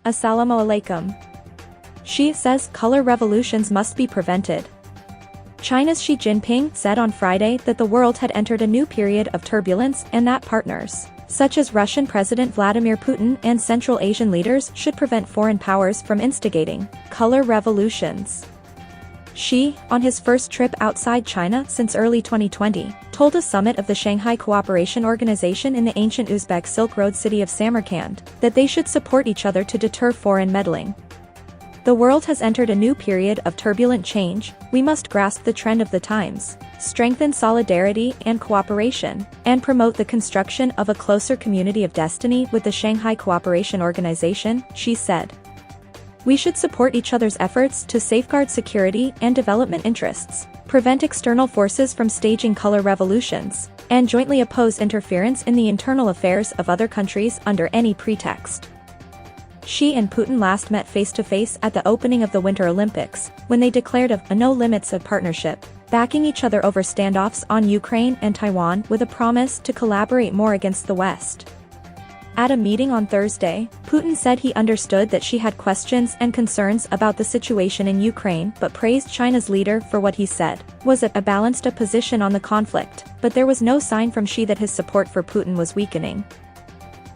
Assalamu alaikum. Xi says color revolutions must be prevented. China's Xi Jinping said on Friday that the world had entered a new period of turbulence and that partners, such as Russian President Vladimir Putin and Central Asian leaders, should prevent foreign powers from instigating color revolutions. Xi, on his first trip outside China since early 2020, told a summit of the Shanghai Cooperation Organization in the ancient Uzbek Silk Road city of Samarkand that they should support each other to deter foreign meddling. The world has entered a new period of turbulent change. We must grasp the trend of the times, strengthen solidarity and cooperation, and promote the construction of a closer community of destiny with the Shanghai Cooperation Organization, Xi said. We should support each other's efforts to safeguard security and development interests, prevent external forces from staging color revolutions, and jointly oppose interference in the internal affairs of other countries under any pretext. Xi and Putin last met face-to-face at the opening of the Winter Olympics, when they declared a no-limits partnership, backing each other over standoffs on Ukraine and Taiwan with a promise to collaborate more against the West. At a meeting on Thursday, Putin said he understood that Xi had questions and concerns about the situation in Ukraine but praised China's leader for what he said was a balanced position on the conflict, but there was no sign from Xi that his support for Putin was weakening.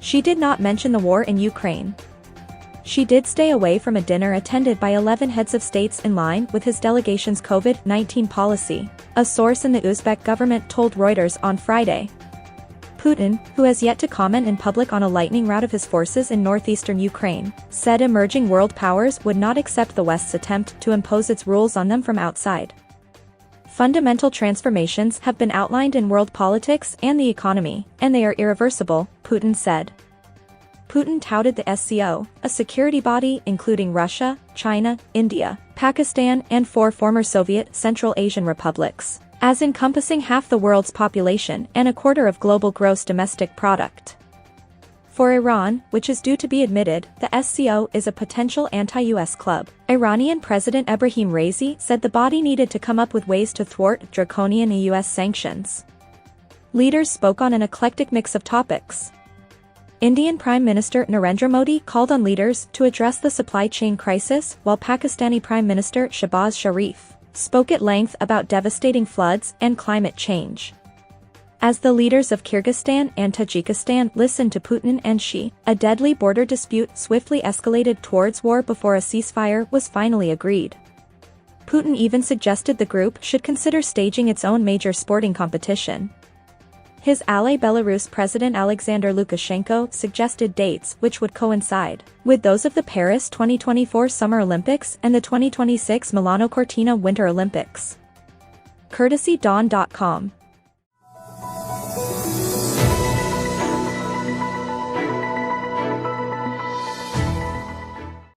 Xi did not mention the war in Ukraine. Xi did stay away from a dinner attended by 11 heads of states in line with his delegation's COVID-19 policy, a source in the Uzbek government told Reuters on Friday. Putin, who has yet to comment in public on a lightning rout of his forces in northeastern Ukraine, said emerging world powers would not accept the West's attempt to impose its rules on them from outside. Fundamental transformations have been outlined in world politics and the economy, and they are irreversible, Putin said. Putin touted the SCO, a security body including Russia, China, India, Pakistan and 4 former Soviet Central Asian republics, as encompassing half the world's population and a quarter of global gross domestic product. For Iran, which is due to be admitted, the SCO is a potential anti-US club. Iranian President Ebrahim Raisi said the body needed to come up with ways to thwart draconian US sanctions. Leaders spoke on an eclectic mix of topics. Indian Prime Minister Narendra Modi called on leaders to address the supply chain crisis, while Pakistani Prime Minister Shehbaz Sharif spoke at length about devastating floods and climate change. As the leaders of Kyrgyzstan and Tajikistan listened to Putin and Xi, a deadly border dispute swiftly escalated towards war before a ceasefire was finally agreed. Putin even suggested the group should consider staging its own major sporting competition. His ally Belarus President Alexander Lukashenko suggested dates which would coincide with those of the Paris 2024 Summer Olympics and the 2026 Milano Cortina Winter Olympics. Courtesy Dawn.com